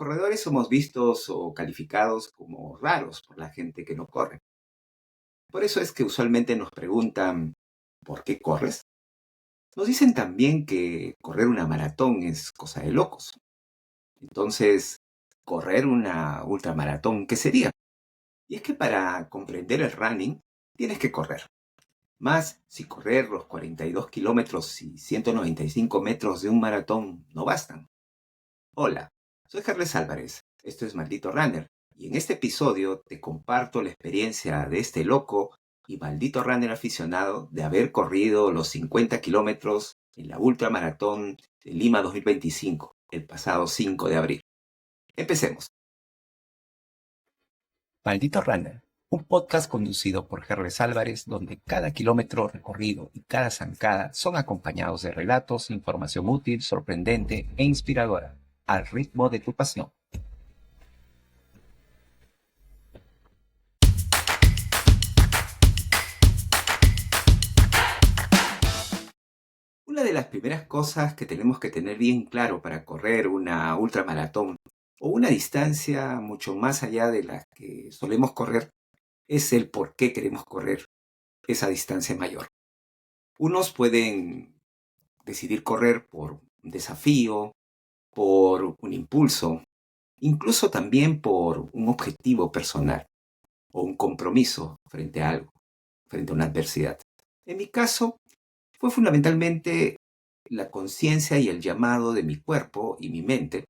Corredores somos vistos o calificados como raros por la gente que no corre. Por eso es que usualmente nos preguntan, ¿por qué corres? Nos dicen también que correr una maratón es cosa de locos. Entonces, correr una ultramaratón, ¿qué sería? Y es que para comprender el running, tienes que correr. Más si correr los 42 kilómetros y 195 metros de un maratón no bastan. Hola, soy Carles Álvarez, esto es Maldito Runner, y en este episodio te comparto la experiencia de este loco y maldito runner aficionado de haber corrido los 50 kilómetros en la ultramaratón de Lima 2025, el pasado 5 de abril. Empecemos. Maldito Runner, un podcast conducido por Carles Álvarez, donde cada kilómetro recorrido y cada zancada son acompañados de relatos, información útil, sorprendente e inspiradora, al ritmo de tu pasión. Una de las primeras cosas que tenemos que tener bien claro para correr una ultramaratón o una distancia mucho más allá de la que solemos correr es el por qué queremos correr esa distancia mayor. Unos pueden decidir correr por un desafío, por un impulso, incluso también por un objetivo personal o un compromiso frente a algo, frente a una adversidad. En mi caso, fue fundamentalmente la conciencia y el llamado de mi cuerpo y mi mente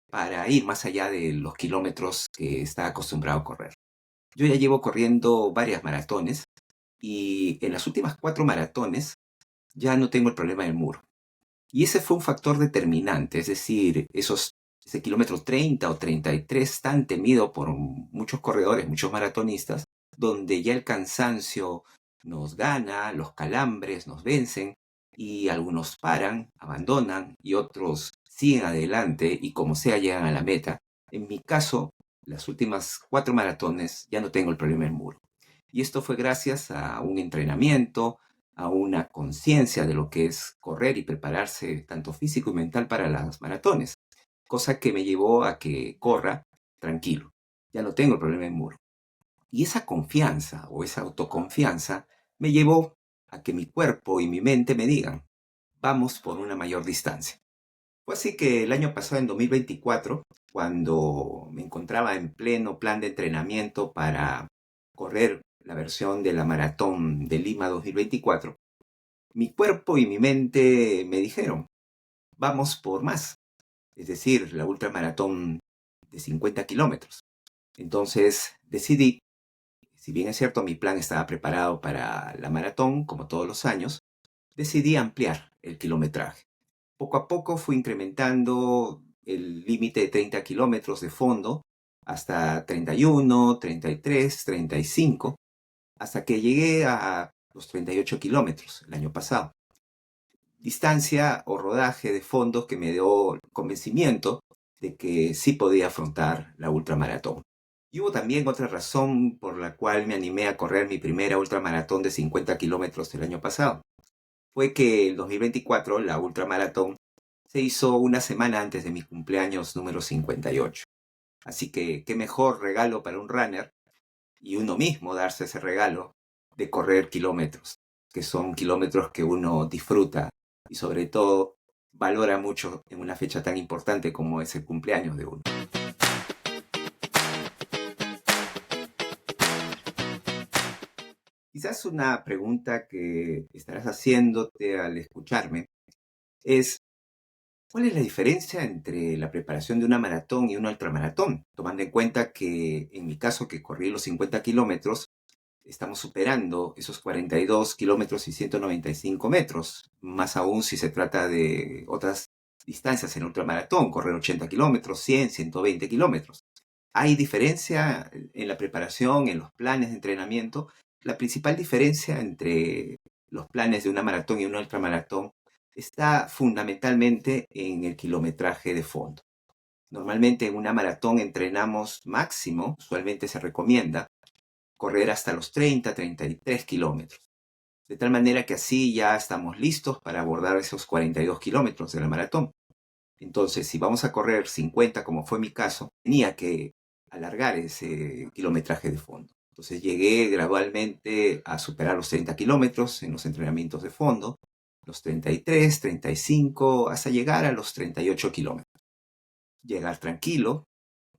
para ir más allá de los kilómetros que estaba acostumbrado a correr. Yo ya llevo corriendo varias maratones y en las últimas 4 maratones ya no tengo el problema del muro. Y ese fue un factor determinante, es decir, ese kilómetro 30 o 33 tan temido por muchos corredores, muchos maratonistas, donde ya el cansancio nos gana, los calambres nos vencen y algunos paran, abandonan y otros siguen adelante y como sea llegan a la meta. En mi caso, las últimas 4 maratones ya no tengo el problema del muro. Y esto fue gracias a un entrenamiento, a una conciencia de lo que es correr y prepararse tanto físico y mental para las maratones, cosa que me llevó a que corra tranquilo. Ya no tengo el problema del muro. Y esa confianza o esa autoconfianza me llevó a que mi cuerpo y mi mente me digan, vamos por una mayor distancia. Fue así que el año pasado, en 2024, cuando me encontraba en pleno plan de entrenamiento para correr la versión de la maratón de Lima 2024, mi cuerpo y mi mente me dijeron, vamos por más, es decir, la ultramaratón de 50 kilómetros. Entonces decidí, si bien es cierto mi plan estaba preparado para la maratón, como todos los años, decidí ampliar el kilometraje. Poco a poco fui incrementando el límite de 30 kilómetros de fondo hasta 31, 33, 35, hasta que llegué a los 38 kilómetros el año pasado. Distancia o rodaje de fondo que me dio convencimiento de que sí podía afrontar la ultramaratón. Y hubo también otra razón por la cual me animé a correr mi primera ultramaratón de 50 kilómetros el año pasado. Fue que el 2024 la ultramaratón se hizo una semana antes de mi cumpleaños número 58. Así que qué mejor regalo para un runner y uno mismo darse ese regalo de correr kilómetros, que son kilómetros que uno disfruta y sobre todo valora mucho en una fecha tan importante como es el cumpleaños de uno. Quizás una pregunta que estarás haciéndote al escucharme es, ¿cuál es la diferencia entre la preparación de una maratón y una ultramaratón? Tomando en cuenta que en mi caso, que corrí los 50 kilómetros, estamos superando esos 42 kilómetros y 195 metros, más aún si se trata de otras distancias en ultramaratón, correr 80 kilómetros, 100, 120 kilómetros. ¿Hay diferencia en la preparación, en los planes de entrenamiento? La principal diferencia entre los planes de una maratón y una ultramaratón está fundamentalmente en el kilometraje de fondo. Normalmente en una maratón entrenamos máximo, usualmente se recomienda, correr hasta los 30, 33 kilómetros. De tal manera que así ya estamos listos para abordar esos 42 kilómetros de la maratón. Entonces, si vamos a correr 50, como fue mi caso, tenía que alargar ese kilometraje de fondo. Entonces llegué gradualmente a superar los 30 kilómetros en los entrenamientos de fondo, los 33, 35, hasta llegar a los 38 kilómetros. Llegar tranquilo,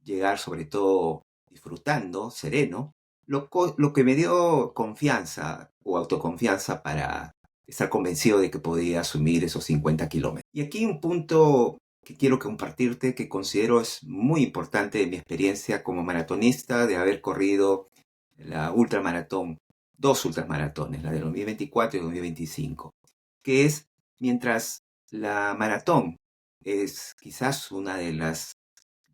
llegar sobre todo disfrutando, sereno, lo que me dio confianza o autoconfianza para estar convencido de que podía asumir esos 50 kilómetros. Y aquí un punto que quiero compartirte que considero es muy importante de mi experiencia como maratonista, de haber corrido la ultramaratón, dos ultramaratones, la de 2024 y 2025, que es mientras la maratón es quizás una de las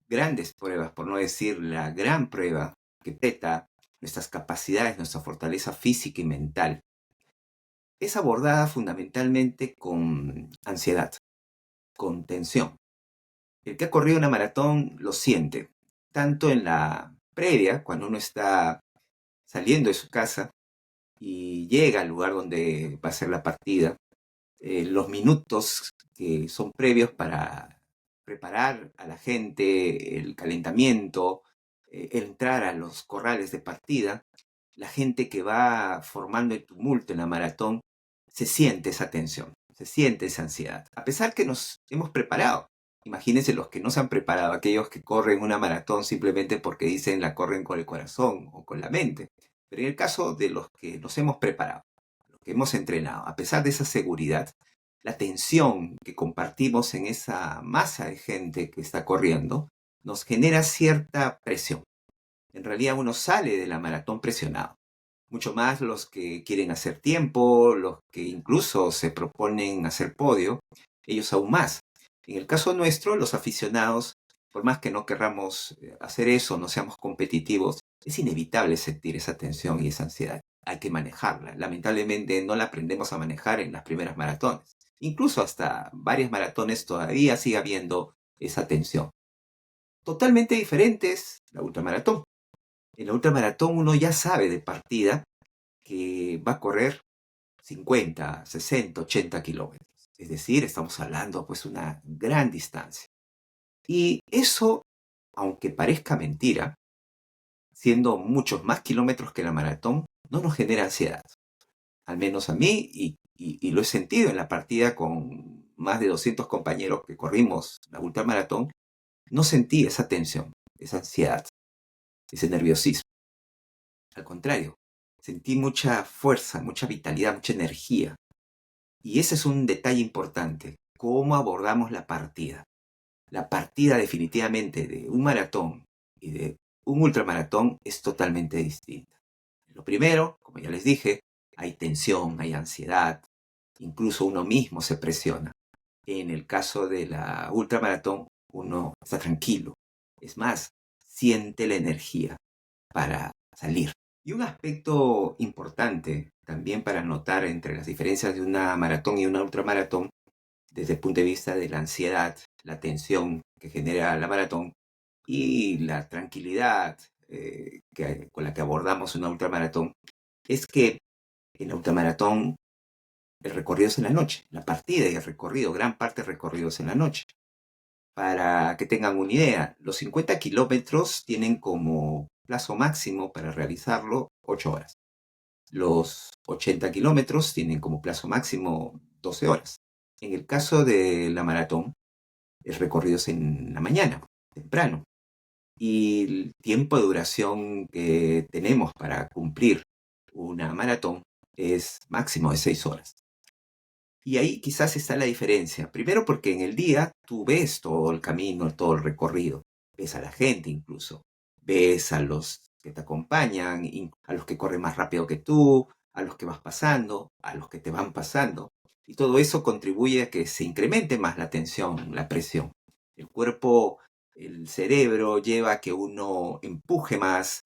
grandes pruebas, por no decir la gran prueba que peta nuestras capacidades, nuestra fortaleza física y mental, es abordada fundamentalmente con ansiedad, con tensión. El que ha corrido una maratón lo siente, tanto en la previa, cuando uno está saliendo de su casa y llega al lugar donde va a ser la partida, los minutos que son previos para preparar a la gente, el calentamiento, entrar a los corrales de partida, la gente que va formando el tumulto en la maratón, se siente esa tensión, se siente esa ansiedad. A pesar que nos hemos preparado. Imagínense los que no se han preparado, aquellos que corren una maratón simplemente porque dicen la corren con el corazón o con la mente. Pero en el caso de los que nos hemos preparado, los que hemos entrenado, a pesar de esa seguridad, la tensión que compartimos en esa masa de gente que está corriendo nos genera cierta presión. En realidad uno sale de la maratón presionado. Mucho más los que quieren hacer tiempo, los que incluso se proponen hacer podio, ellos aún más. En el caso nuestro, los aficionados, por más que no querramos hacer eso, no seamos competitivos, es inevitable sentir esa tensión y esa ansiedad. Hay que manejarla. Lamentablemente no la aprendemos a manejar en las primeras maratones. Incluso hasta varias maratones todavía sigue habiendo esa tensión. Totalmente diferente es la ultramaratón. En la ultramaratón uno ya sabe de partida que va a correr 50, 60, 80 kilómetros. Es decir, estamos hablando pues una gran distancia. Y eso, aunque parezca mentira, siendo muchos más kilómetros que la maratón, no nos genera ansiedad. Al menos a mí, y lo he sentido en la partida con más de 200 compañeros que corrimos la ultramaratón, no sentí esa tensión, esa ansiedad, ese nerviosismo. Al contrario, sentí mucha fuerza, mucha vitalidad, mucha energía. Y ese es un detalle importante, cómo abordamos la partida. La partida definitivamente de un maratón y de un ultramaratón es totalmente distinta. Lo primero, como ya les dije, hay tensión, hay ansiedad, incluso uno mismo se presiona. En el caso de la ultramaratón, uno está tranquilo. Es más, siente la energía para salir. Y un aspecto importante también para notar entre las diferencias de una maratón y una ultramaratón, desde el punto de vista de la ansiedad, la tensión que genera la maratón y la tranquilidad con la que abordamos una ultramaratón, es que en la ultramaratón el recorrido es en la noche, la partida y el recorrido, gran parte del recorrido es en la noche. Para que tengan una idea, los 50 kilómetros tienen como plazo máximo para realizarlo 8 horas. Los 80 kilómetros tienen como plazo máximo 12 horas. En el caso de la maratón, el recorrido es en la mañana, temprano. Y el tiempo de duración que tenemos para cumplir una maratón es máximo de 6 horas. Y ahí quizás está la diferencia. Primero porque en el día tú ves todo el camino, todo el recorrido. Ves a la gente incluso. Ves a los que te acompañan, a los que corren más rápido que tú, a los que vas pasando, a los que te van pasando. Y todo eso contribuye a que se incremente más la tensión, la presión. El cuerpo, el cerebro lleva a que uno empuje más,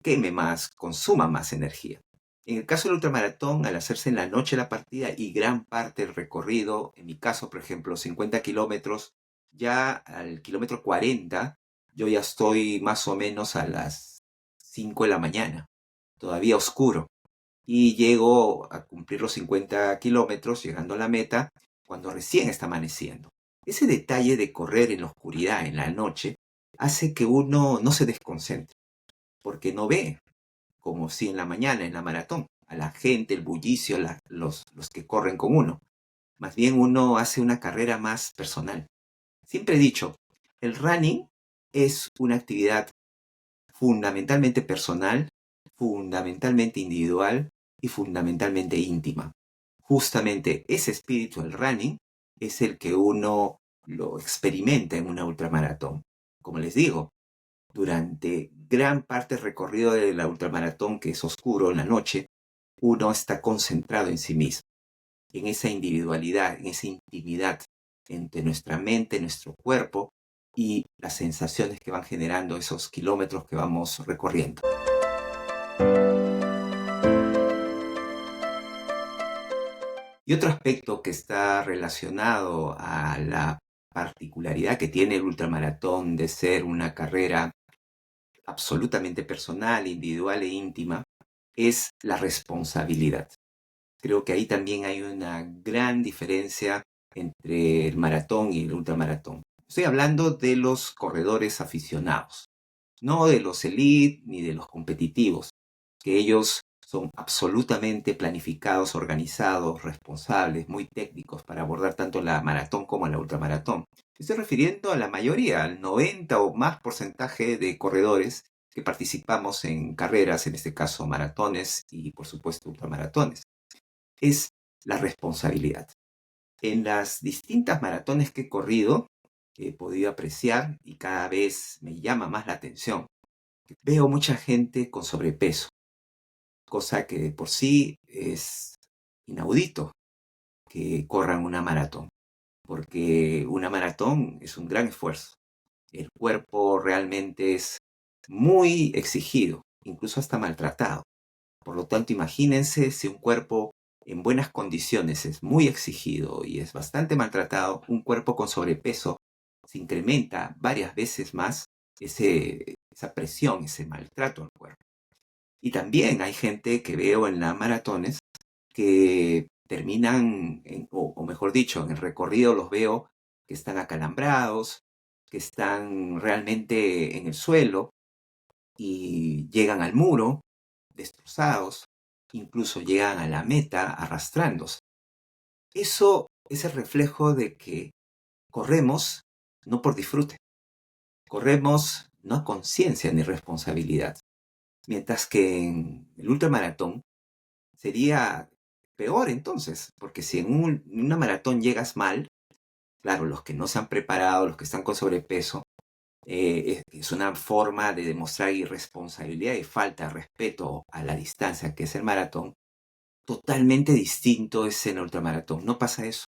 queme más, consuma más energía. En el caso del ultramaratón, al hacerse en la noche la partida y gran parte del recorrido, en mi caso, por ejemplo, 50 kilómetros, ya al kilómetro 40, yo ya estoy más o menos a las 5 de la mañana, todavía oscuro. Y llego a cumplir los 50 kilómetros, llegando a la meta, cuando recién está amaneciendo. Ese detalle de correr en la oscuridad, en la noche, hace que uno no se desconcentre, porque no ve, como si en la mañana, en la maratón, a la gente, el bullicio, los que corren con uno. Más bien uno hace una carrera más personal. Siempre he dicho, el running es una actividad fundamentalmente personal, fundamentalmente individual y fundamentalmente íntima. Justamente ese espíritu del running es el que uno lo experimenta en una ultramaratón. Como les digo, durante gran parte del recorrido de la ultramaratón, que es oscuro en la noche, uno está concentrado en sí mismo, en esa individualidad, en esa intimidad entre nuestra mente, nuestro cuerpo y las sensaciones que van generando esos kilómetros que vamos recorriendo. Y otro aspecto que está relacionado a la particularidad que tiene el ultramaratón de ser una carrera absolutamente personal, individual e íntima, es la responsabilidad. Creo que ahí también hay una gran diferencia entre el maratón y el ultramaratón. Estoy hablando de los corredores aficionados, no de los elite ni de los competitivos, que ellos son absolutamente planificados, organizados, responsables, muy técnicos para abordar tanto la maratón como la ultramaratón. Me estoy refiriendo a la mayoría, al 90 o más porcentaje de corredores que participamos en carreras, en este caso maratones y por supuesto ultramaratones. Es la responsabilidad. En las distintas maratones que he corrido, he podido apreciar y cada vez me llama más la atención. Veo mucha gente con sobrepeso, cosa que de por sí es inaudito que corran una maratón, porque una maratón es un gran esfuerzo. El cuerpo realmente es muy exigido, incluso hasta maltratado. Por lo tanto, imagínense si un cuerpo en buenas condiciones es muy exigido y es bastante maltratado, un cuerpo con sobrepeso se incrementa varias veces más esa presión, ese maltrato al cuerpo. Y también hay gente que veo en las maratones que terminan, o mejor dicho, en el recorrido los veo que están acalambrados, que están realmente en el suelo y llegan al muro destrozados, incluso llegan a la meta arrastrándose. Eso es el reflejo de que corremos no por disfrute, corremos no a conciencia ni responsabilidad, mientras que en el ultramaratón sería peor entonces, porque si en una maratón llegas mal, claro, los que no se han preparado, los que están con sobrepeso, es una forma de demostrar irresponsabilidad y falta de respeto a la distancia que es el maratón. Totalmente distinto es en el ultramaratón. No pasa eso.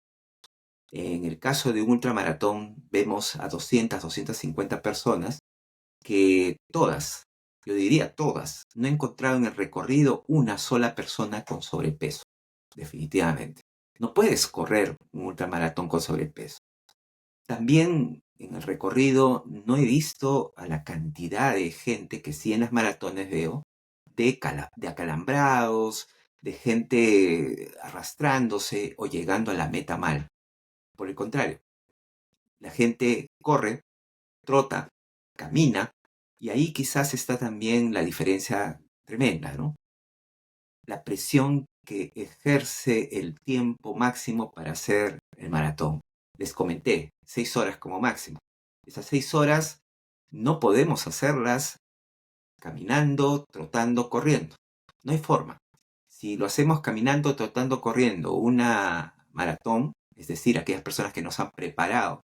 En el caso de un ultramaratón vemos a 200, 250 personas que todas, yo diría todas, no he encontrado en el recorrido una sola persona con sobrepeso. Definitivamente. No puedes correr un ultramaratón con sobrepeso. También en el recorrido no he visto a la cantidad de gente que sí en las maratones veo, de acalambrados, de gente arrastrándose o llegando a la meta mal. Por el contrario, la gente corre, trota, camina, y ahí quizás está también la diferencia tremenda, ¿no? La presión que ejerce el tiempo máximo para hacer el maratón. Les comenté, 6 horas como máximo. Esas 6 horas no podemos hacerlas caminando, trotando, corriendo. No hay forma. Si lo hacemos caminando, trotando, corriendo, una maratón, es decir, aquellas personas que nos han preparado,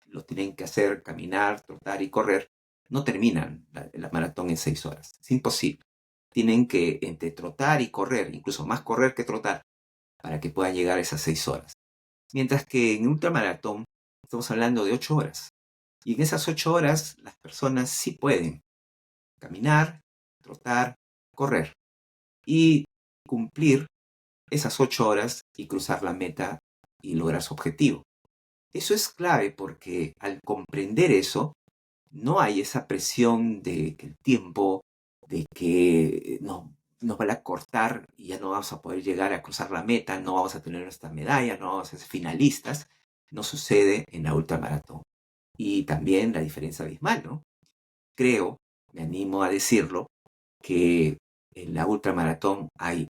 lo tienen que hacer caminar, trotar y correr, no terminan la maratón en 6 horas. Es imposible. Tienen que entre trotar y correr, incluso más correr que trotar, para que puedan llegar a esas 6 horas. Mientras que en ultramaratón estamos hablando de 8 horas. Y en esas 8 horas las personas sí pueden caminar, trotar, correr y cumplir esas 8 horas y cruzar la meta y lograr su objetivo. Eso es clave porque al comprender eso, no hay esa presión de que el tiempo, de que nos van a cortar y ya no vamos a poder llegar a cruzar la meta, no vamos a tener nuestra medalla, no vamos a ser finalistas, no sucede en la ultramaratón. Y también la diferencia abismal, ¿no? Creo, me animo a decirlo, que en la ultramaratón hay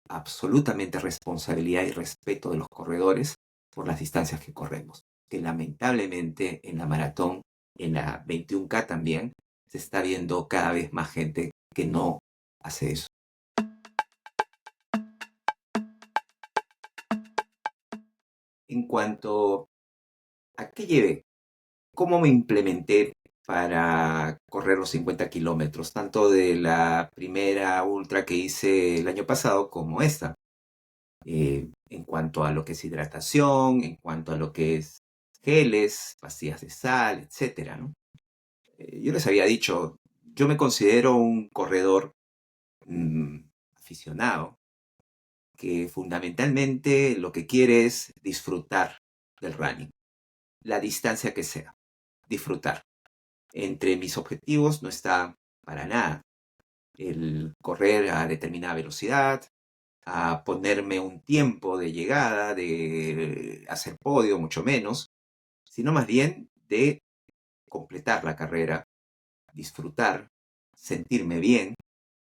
absolutamente responsabilidad y respeto de los corredores por las distancias que corremos. Que lamentablemente en la maratón, en la 21K también, se está viendo cada vez más gente que no hace eso. En cuanto a qué llevé, cómo me implementé para correr los 50 kilómetros, tanto de la primera ultra que hice el año pasado como esta. En cuanto a lo que es hidratación, en cuanto a lo que es geles, pastillas de sal, etcétera, ¿no? Yo les había dicho, yo me considero un corredor aficionado, que fundamentalmente lo que quiere es disfrutar del running, la distancia que sea, disfrutar. Entre mis objetivos no está para nada el correr a determinada velocidad, a ponerme un tiempo de llegada, de hacer podio, mucho menos, sino más bien de completar la carrera, disfrutar, sentirme bien,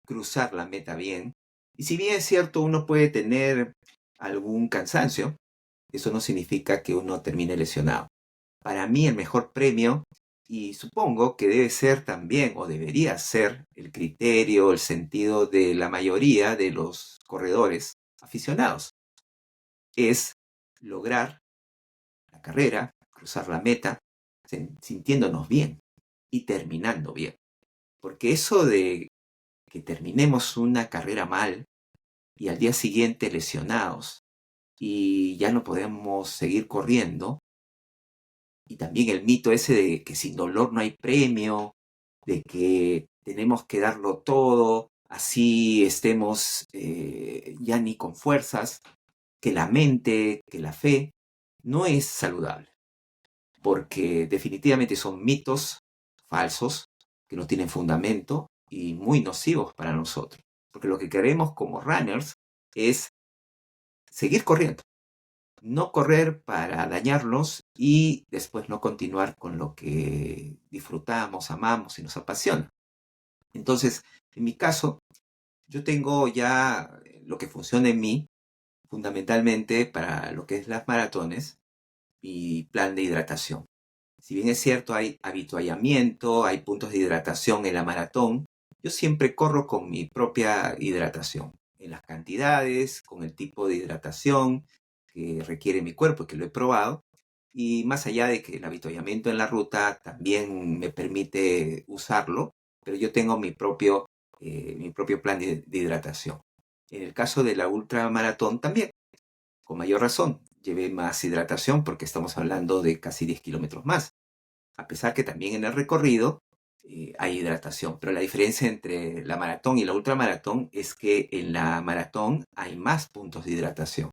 cruzar la meta bien. Y si bien es cierto, uno puede tener algún cansancio, eso no significa que uno termine lesionado. Para mí el mejor premio, y supongo que debe ser también, o debería ser, el criterio, el sentido de la mayoría de los corredores aficionados, es lograr la carrera, cruzar la meta, sintiéndonos bien y terminando bien. Porque eso de que terminemos una carrera mal y al día siguiente lesionados y ya no podemos seguir corriendo, y también el mito ese de que sin dolor no hay premio, de que tenemos que darlo todo, así estemos ya ni con fuerzas, que la mente, que la fe, no es saludable, porque definitivamente son mitos falsos que no tienen fundamento y muy nocivos para nosotros. Porque lo que queremos como runners es seguir corriendo, no correr para dañarnos y después no continuar con lo que disfrutamos, amamos y nos apasiona. Entonces, en mi caso, yo tengo ya lo que funciona en mí, fundamentalmente para lo que es las maratones, y plan de hidratación. Si bien es cierto, hay habituallamiento, hay puntos de hidratación en la maratón, yo siempre corro con mi propia hidratación, en las cantidades, con el tipo de hidratación que requiere mi cuerpo y que lo he probado. Y más allá de que el habituallamiento en la ruta también me permite usarlo, pero yo tengo mi propio plan de hidratación. En el caso de la ultramaratón también, con mayor razón, llevé más hidratación porque estamos hablando de casi 10 kilómetros más. A pesar que también en el recorrido hay hidratación, pero la diferencia entre la maratón y la ultramaratón es que en la maratón hay más puntos de hidratación.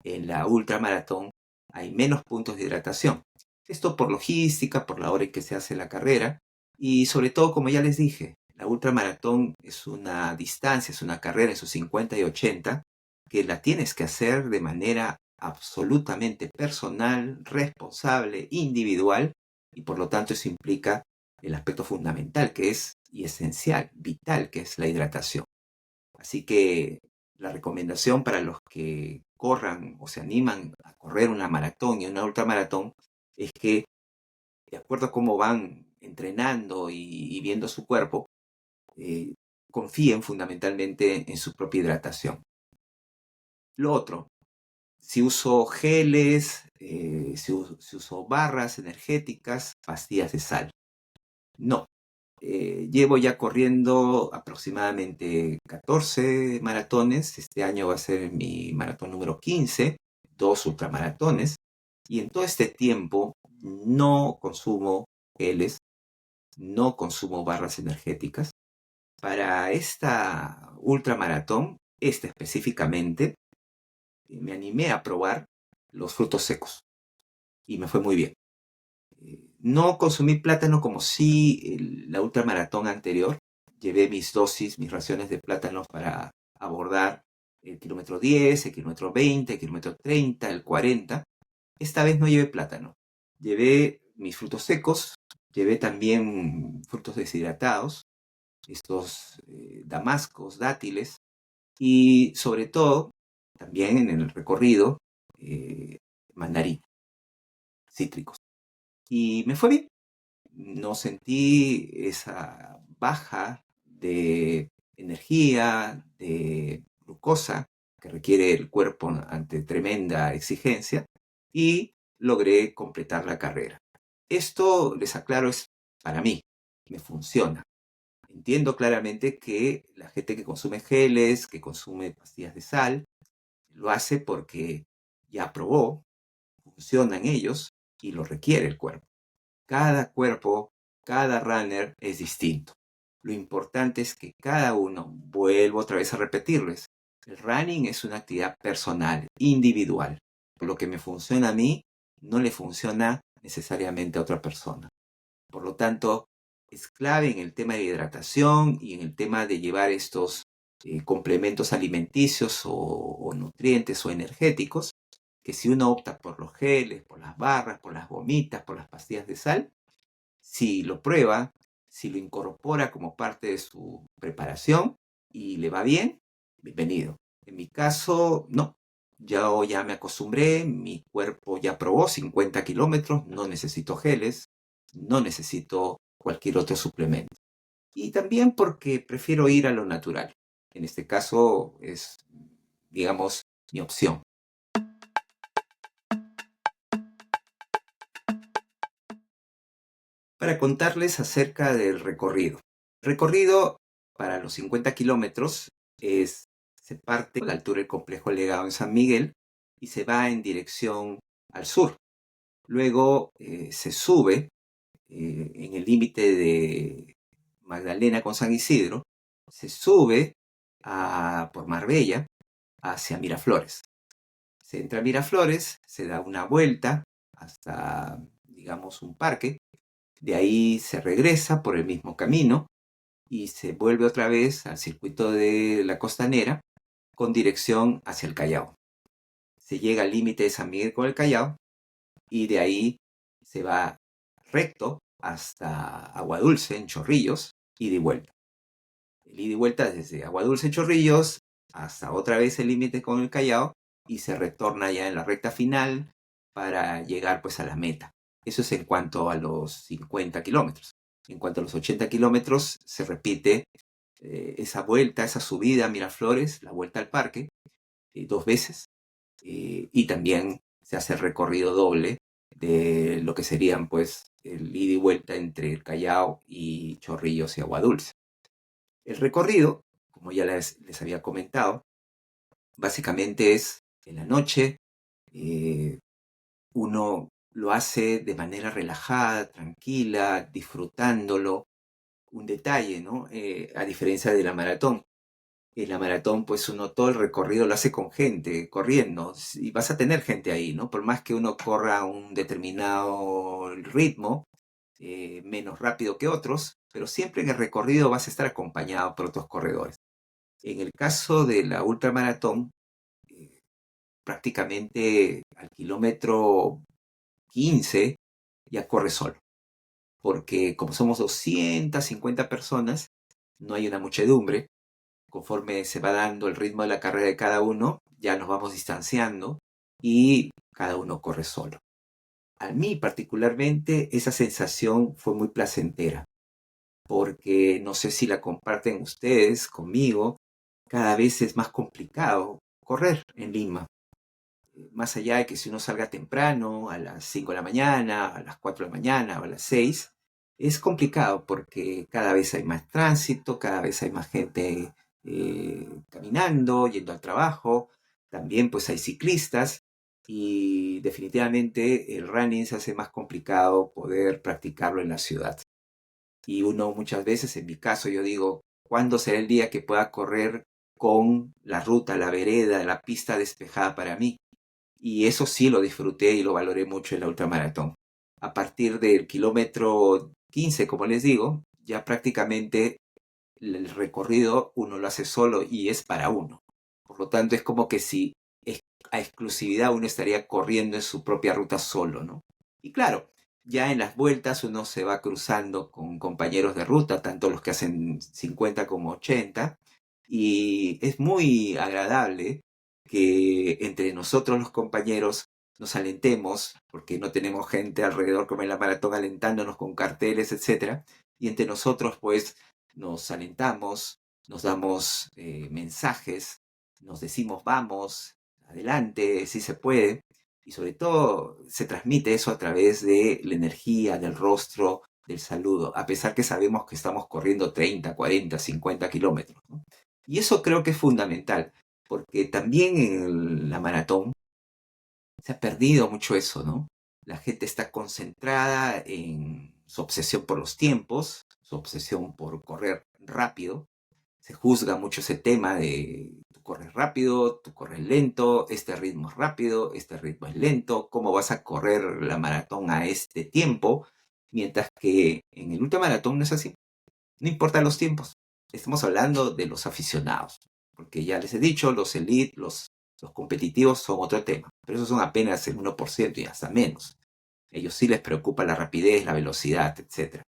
En la ultramaratón hay menos puntos de hidratación. Esto por logística, por la hora en que se hace la carrera y sobre todo, como ya les dije, la ultramaratón es una distancia, es una carrera en sus 50 y 80 que la tienes que hacer de manera absolutamente personal, responsable, individual, y por lo tanto eso implica el aspecto fundamental que es y esencial, vital, que es la hidratación. Así que la recomendación para los que corran o se animan a correr una maratón y una ultramaratón es que, de acuerdo a cómo van entrenando y viendo su cuerpo, eh, confíen fundamentalmente en su propia hidratación. Lo otro, si uso geles, si uso barras energéticas, pastillas de sal. No. Llevo ya corriendo aproximadamente 14 maratones. Este año va a ser mi maratón número 15, 2 ultramaratones. Y en todo este tiempo no consumo geles, no consumo barras energéticas. Para esta ultramaratón, esta específicamente, me animé a probar los frutos secos y me fue muy bien. No consumí plátano como si la ultramaratón anterior. Llevé mis dosis, mis raciones de plátanos para abordar el kilómetro 10, el kilómetro 20, el kilómetro 30, el 40. Esta vez no llevé plátano. Llevé mis frutos secos, llevé también frutos deshidratados, estos damascos, dátiles, y sobre todo, también en el recorrido, mandarina, cítricos. Y me fue bien. No sentí esa baja de energía, de glucosa que requiere el cuerpo ante tremenda exigencia y logré completar la carrera. Esto, les aclaro, es para mí, me funciona. Entiendo claramente que la gente que consume geles, que consume pastillas de sal, lo hace porque ya probó, funcionan ellos y lo requiere el cuerpo. Cada cuerpo, cada runner es distinto. Lo importante es que cada uno, vuelvo otra vez a repetirles, el running es una actividad personal, individual. Lo que me funciona a mí no le funciona necesariamente a otra persona. Por lo tanto, es clave en el tema de hidratación y en el tema de llevar estos complementos alimenticios o nutrientes o energéticos, que si uno opta por los geles, por las barras, por las gomitas, por las pastillas de sal, si lo prueba, si lo incorpora como parte de su preparación y le va bien, bienvenido. En mi caso, no. Yo ya me acostumbré, mi cuerpo ya probó 50 kilómetros, no necesito geles, no necesito cualquier otro suplemento. Y también porque prefiero ir a lo natural. En este caso es, digamos, mi opción. Para contarles acerca del recorrido. El recorrido para los 50 kilómetros se parte a la altura del complejo Legado en San Miguel y se va en dirección al sur. Luego se sube en el límite de Magdalena con San Isidro, se sube por Marbella hacia Miraflores. Se entra a Miraflores, se da una vuelta hasta, digamos, un parque. De ahí se regresa por el mismo camino y se vuelve otra vez al circuito de la Costanera con dirección hacia el Callao. Se llega al límite de San Miguel con el Callao y de ahí se va recto hasta Aguadulce en Chorrillos, ida y vuelta. El ida y vuelta desde Aguadulce en Chorrillos hasta otra vez el límite con el Callao y se retorna ya en la recta final para llegar pues a la meta. Eso es en cuanto a los 50 kilómetros. En cuanto a los 80 kilómetros, se repite esa vuelta, esa subida a Miraflores, la vuelta al parque, 2 veces. Y también se hace el recorrido doble de lo que serían pues el ida y vuelta entre el Callao y Chorrillos y Aguadulce. El recorrido, como ya les había comentado, básicamente es en la noche, uno lo hace de manera relajada, tranquila, disfrutándolo. Un detalle, ¿no? A diferencia de la maratón. En la maratón, pues uno todo el recorrido lo hace con gente, corriendo, y vas a tener gente ahí, ¿no? Por más que uno corra a un determinado ritmo, menos rápido que otros, pero siempre en el recorrido vas a estar acompañado por otros corredores. En el caso de la ultramaratón, eh, prácticamente al kilómetro 15 ya corre solo, porque como somos 250 personas, no hay una muchedumbre. Conforme se va dando el ritmo de la carrera de cada uno, ya nos vamos distanciando y cada uno corre solo. A mí particularmente esa sensación fue muy placentera, porque no sé si la comparten ustedes conmigo, cada vez es más complicado correr en Lima. Más allá de que si uno salga temprano, a las 5 de la mañana, a las 4 de la mañana o a las 6, es complicado porque cada vez hay más tránsito, cada vez hay más gente caminando, yendo al trabajo, también pues hay ciclistas y definitivamente el running se hace más complicado poder practicarlo en la ciudad. Y uno muchas veces, en mi caso, yo digo, ¿cuándo será el día que pueda correr con la ruta, la vereda, la pista despejada para mí? Y eso sí lo disfruté y lo valoré mucho en la ultramaratón. A partir del kilómetro 15, como les digo, ya prácticamente el recorrido uno lo hace solo y es para uno. Por lo tanto, es como que si a exclusividad uno estaría corriendo en su propia ruta solo, ¿no? Y claro, ya en las vueltas uno se va cruzando con compañeros de ruta, tanto los que hacen 50 como 80, y es muy agradable que entre nosotros los compañeros nos alentemos, porque no tenemos gente alrededor como en la maratón alentándonos con carteles, etcétera, y entre nosotros pues nos alentamos, nos damos mensajes, nos decimos vamos, adelante, sí se puede, y sobre todo se transmite eso a través de la energía, del rostro, del saludo, a pesar que sabemos que estamos corriendo 30, 40, 50 kilómetros, ¿no? Y eso creo que es fundamental, porque también en la maratón se ha perdido mucho eso, ¿no? La gente está concentrada en su obsesión por los tiempos, su obsesión por correr rápido. Se juzga mucho ese tema de tú corres rápido, tú corres lento, este ritmo es rápido, este ritmo es lento, ¿cómo vas a correr la maratón a este tiempo? Mientras que en el ultramaratón no es así. No importan los tiempos. Estamos hablando de los aficionados. Porque ya les he dicho, los elite, los competitivos son otro tema. Pero esos son apenas el 1% y hasta menos. Ellos sí les preocupa la rapidez, la velocidad, etc.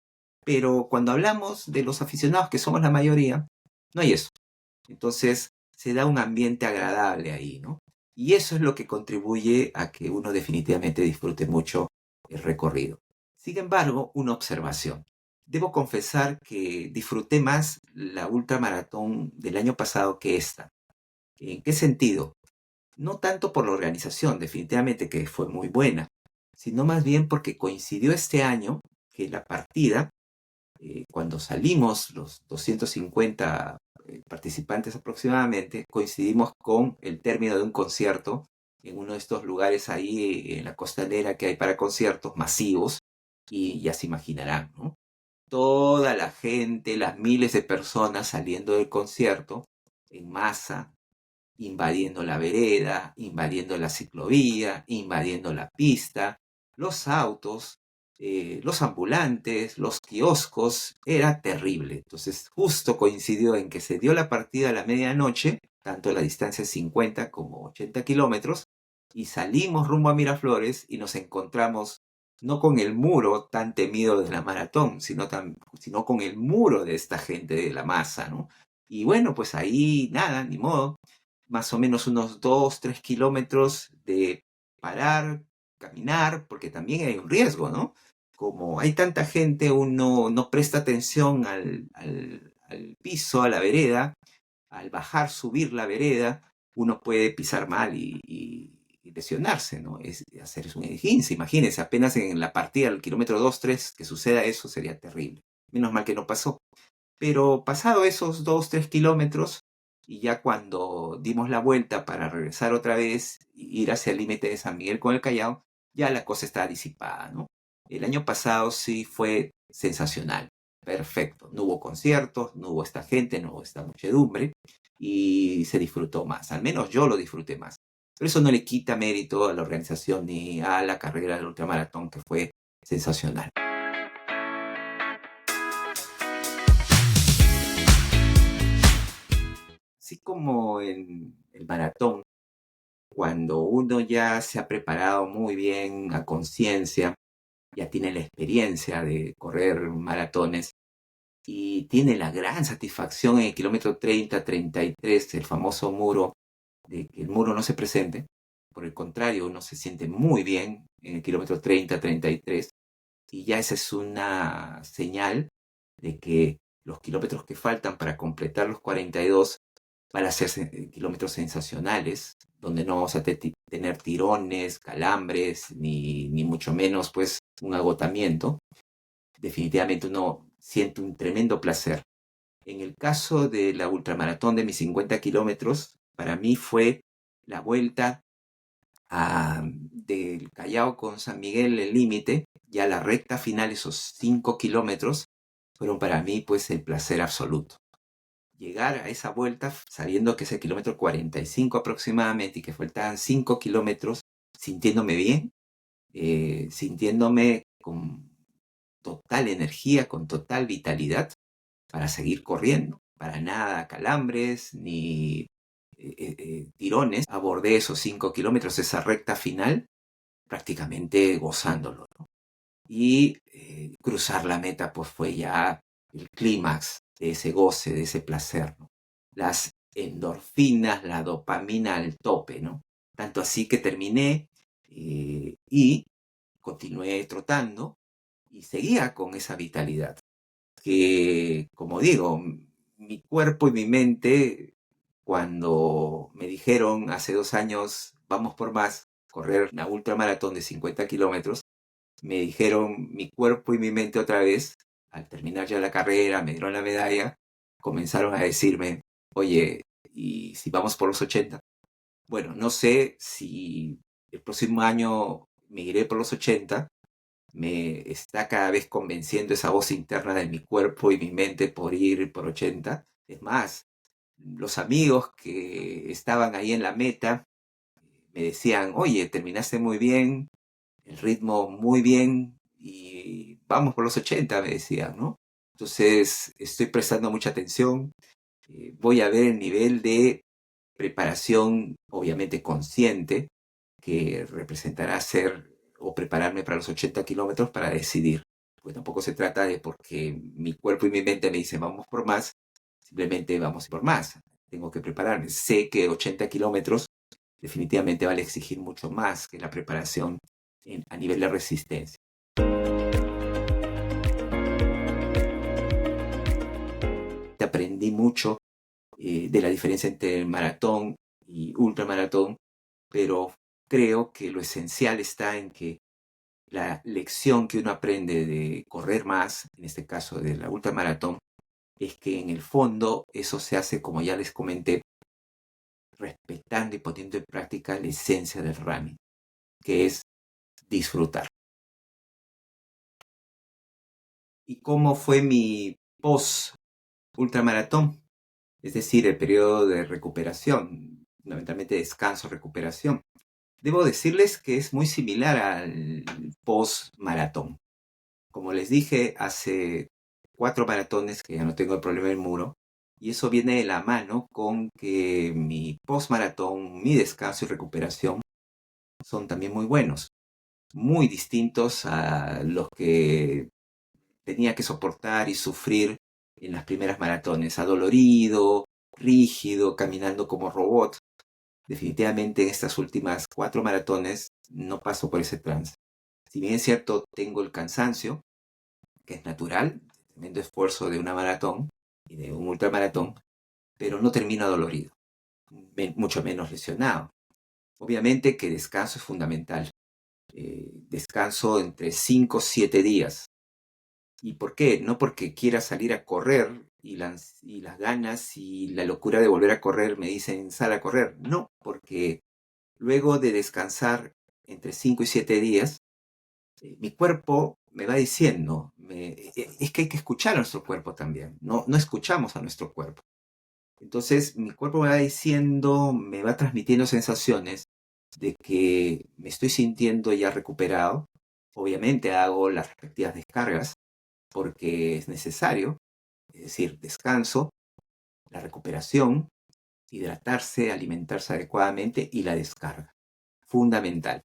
Pero cuando hablamos de los aficionados, que somos la mayoría, no hay eso. Entonces se da un ambiente agradable ahí, ¿no? Y eso es lo que contribuye a que uno definitivamente disfrute mucho el recorrido. Sin embargo, una observación. Debo confesar que disfruté más la ultramaratón del año pasado que esta. ¿En qué sentido? No tanto por la organización, definitivamente que fue muy buena, sino más bien porque coincidió este año que la partida, cuando salimos los 250 participantes aproximadamente, coincidimos con el término de un concierto en uno de estos lugares ahí en la costanera que hay para conciertos masivos, y ya se imaginarán, ¿no? Toda la gente, las miles de personas saliendo del concierto en masa, invadiendo la vereda, invadiendo la ciclovía, invadiendo la pista, los autos, los ambulantes, los kioscos, era terrible. Entonces justo coincidió en que se dio la partida a la medianoche, tanto la distancia es 50 como 80 kilómetros, y salimos rumbo a Miraflores y nos encontramos no con el muro tan temido de la maratón, sino con el muro de esta gente de la masa, ¿no? Y bueno, pues ahí nada, ni modo, más o menos unos 2, 3 kilómetros de parar, caminar, porque también hay un riesgo, ¿no? Como hay tanta gente, uno no presta atención al piso, a la vereda, al bajar, subir la vereda, uno puede pisar mal y lesionarse, ¿no? Es hacer un esguince, imagínense, apenas en la partida del kilómetro 2, 3, que suceda eso sería terrible. Menos mal que no pasó. Pero pasado esos 2, 3 kilómetros, y ya cuando dimos la vuelta para regresar otra vez, ir hacia el límite de San Miguel con el Callao, ya la cosa está disipada, ¿no? El año pasado sí fue sensacional, perfecto. No hubo conciertos, no hubo esta gente, no hubo esta muchedumbre, y se disfrutó más. Al menos yo lo disfruté más. Pero eso no le quita mérito a la organización ni a la carrera del ultramaratón, que fue sensacional. Así como en el maratón, cuando uno ya se ha preparado muy bien a conciencia, ya tiene la experiencia de correr maratones y tiene la gran satisfacción en el kilómetro 30, 33, el famoso muro, de que el muro no se presente. Por el contrario, uno se siente muy bien en el kilómetro 30, 33, y ya esa es una señal de que los kilómetros que faltan para completar los 42 van a ser kilómetros sensacionales, donde no vamos a tener tirones, calambres, ni mucho menos pues un agotamiento. Definitivamente uno siente un tremendo placer. En el caso de la ultramaratón de mis 50 kilómetros, para mí fue la vuelta del Callao con San Miguel, el límite, ya la recta final, esos 5 kilómetros, fueron para mí pues el placer absoluto. Llegar a esa vuelta sabiendo que es el kilómetro 45 aproximadamente y que faltaban 5 kilómetros, sintiéndome bien, sintiéndome con total energía, con total vitalidad para seguir corriendo. Para nada calambres, ni tirones, abordé esos 5 kilómetros, esa recta final, prácticamente gozándolo, ¿no? Y cruzar la meta pues fue ya el clímax de ese goce, de ese placer, ¿no? Las endorfinas, la dopamina al tope, ¿no? Tanto así que terminé y continué trotando y seguía con esa vitalidad. Que, como digo, mi cuerpo y mi mente, cuando me dijeron hace 2 años, vamos por más, correr una ultramaratón de 50 kilómetros, me dijeron mi cuerpo y mi mente otra vez, al terminar ya la carrera, me dieron la medalla, comenzaron a decirme, oye, ¿y si vamos por los 80? Bueno, no sé si el próximo año me iré por los 80, me está cada vez convenciendo esa voz interna de mi cuerpo y mi mente por ir por 80. Es más, los amigos que estaban ahí en la meta me decían, oye, terminaste muy bien, el ritmo muy bien y vamos por los 80, me decían, ¿no? Entonces estoy prestando mucha atención, voy a ver el nivel de preparación, obviamente consciente, que representará ser o prepararme para los 80 kilómetros para decidir. Pues tampoco se trata de porque mi cuerpo y mi mente me dicen vamos por más, simplemente vamos por más. Tengo que prepararme. Sé que 80 kilómetros definitivamente vale exigir mucho más que la preparación a nivel de resistencia. Aprendí mucho de la diferencia entre maratón y ultramaratón, pero creo que lo esencial está en que la lección que uno aprende de correr más, en este caso de la ultramaratón, es que en el fondo eso se hace, como ya les comenté, respetando y poniendo en práctica la esencia del running, que es disfrutar. ¿Y cómo fue mi post ultramaratón? Es decir, el periodo de recuperación, fundamentalmente descanso, recuperación. Debo decirles que es muy similar al post-maratón. Como les dije, hace 4 maratones que ya no tengo el problema del muro, y eso viene de la mano con que mi post-maratón, mi descanso y recuperación son también muy buenos, muy distintos a los que tenía que soportar y sufrir en las primeras maratones, adolorido, rígido, caminando como robot. Definitivamente en estas últimas 4 maratones no paso por ese trance. Si bien es cierto, tengo el cansancio, que es natural, tremendo esfuerzo de una maratón y de un ultramaratón, pero no termino dolorido, mucho menos lesionado. Obviamente que descanso es fundamental. Descanso entre 5 o 7 días. ¿Y por qué? No porque quiera salir a correr y las ganas y la locura de volver a correr me dicen sal a correr. No, porque luego de descansar entre 5 y 7 días, mi cuerpo me va diciendo, es que hay que escuchar a nuestro cuerpo también, no escuchamos a nuestro cuerpo. Entonces mi cuerpo me va diciendo, me va transmitiendo sensaciones de que me estoy sintiendo ya recuperado. Obviamente hago las respectivas descargas porque es necesario, es decir, descanso, la recuperación, hidratarse, alimentarse adecuadamente y la descarga. Fundamental.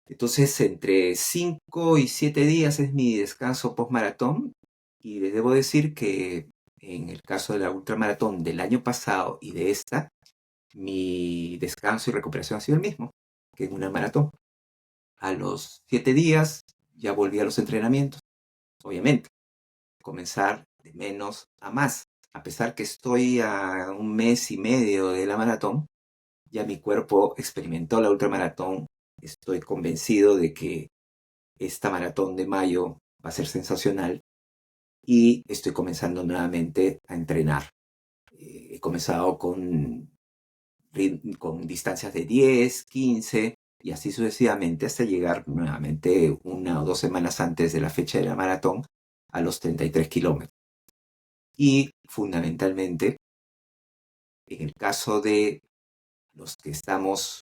Entonces, entre 5 y 7 días es mi descanso post-maratón y les debo decir que en el caso de la ultramaratón del año pasado y de esta, mi descanso y recuperación ha sido el mismo que en una maratón. A los 7 días ya volví a los entrenamientos, obviamente, comenzar de menos a más. A pesar que estoy a un mes y medio de la maratón, ya mi cuerpo experimentó la ultramaratón. Estoy convencido de que esta maratón de mayo va a ser sensacional y estoy comenzando nuevamente a entrenar. He comenzado con distancias de 10, 15 y así sucesivamente hasta llegar nuevamente 1 o 2 semanas antes de la fecha de la maratón a los 33 kilómetros. Y fundamentalmente, en el caso de los que estamos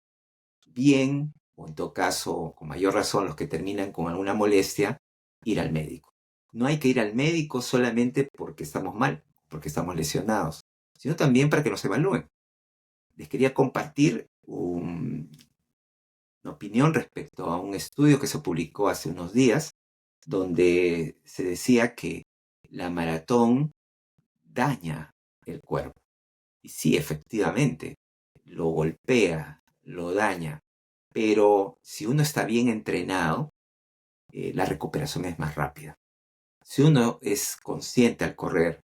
bien, o en todo caso, con mayor razón, los que terminan con alguna molestia, ir al médico. No hay que ir al médico solamente porque estamos mal, porque estamos lesionados, sino también para que nos evalúen. les quería compartir una opinión respecto a un estudio que se publicó hace unos días, donde se decía que la maratón daña el cuerpo. Y sí, efectivamente, lo golpea, lo daña, pero si uno está bien entrenado, la recuperación es más rápida. Si uno es consciente al correr,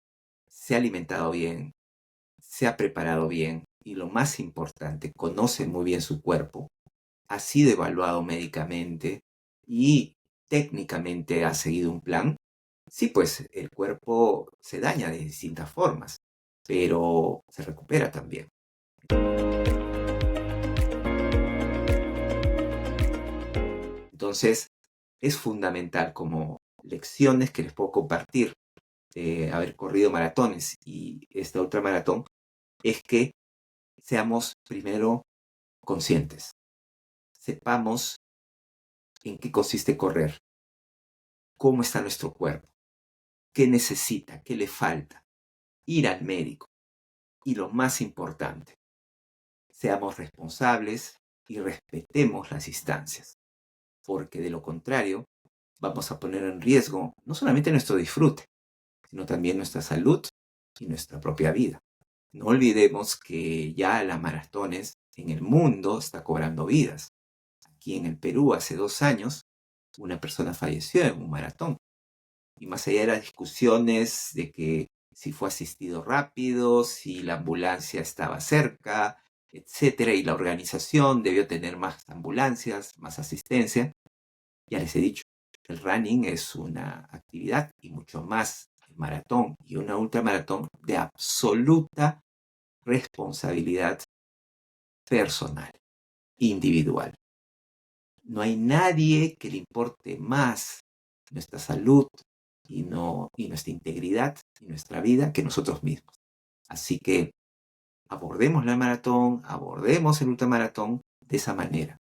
se ha alimentado bien, se ha preparado bien y lo más importante, conoce muy bien su cuerpo, ha sido evaluado médicamente y técnicamente ha seguido un plan, sí, pues el cuerpo se daña de distintas formas, pero se recupera también. Entonces, es fundamental como lecciones que les puedo compartir de haber corrido maratones y esta ultramaratón, es que seamos primero conscientes, sepamos en qué consiste correr, cómo está nuestro cuerpo, qué necesita, qué le falta, ir al médico y lo más importante, seamos responsables y respetemos las distancias, porque de lo contrario vamos a poner en riesgo no solamente nuestro disfrute, sino también nuestra salud y nuestra propia vida. No olvidemos que ya las maratones en el mundo está cobrando vidas. Aquí en el Perú hace 2 años una persona falleció en un maratón. Y más allá de las discusiones de que si fue asistido rápido, si la ambulancia estaba cerca, etcétera, y la organización debió tener más ambulancias, más asistencia, ya les he dicho, el running es una actividad y mucho más el maratón y una ultramaratón de absoluta responsabilidad personal, individual. No hay nadie que le importe más nuestra salud y nuestra integridad y nuestra vida que nosotros mismos. Así que abordemos la maratón, abordemos el ultramaratón de esa manera.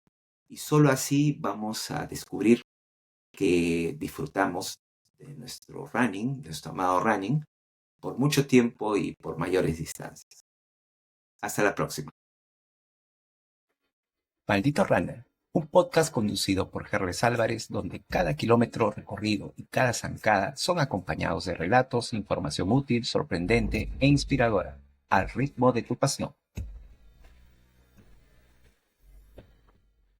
Y solo así vamos a descubrir que disfrutamos de nuestro running, nuestro amado running, por mucho tiempo y por mayores distancias. Hasta la próxima. Maldito Runner, un podcast conducido por Gerles Álvarez, donde cada kilómetro recorrido y cada zancada son acompañados de relatos, información útil, sorprendente e inspiradora, al ritmo de tu pasión.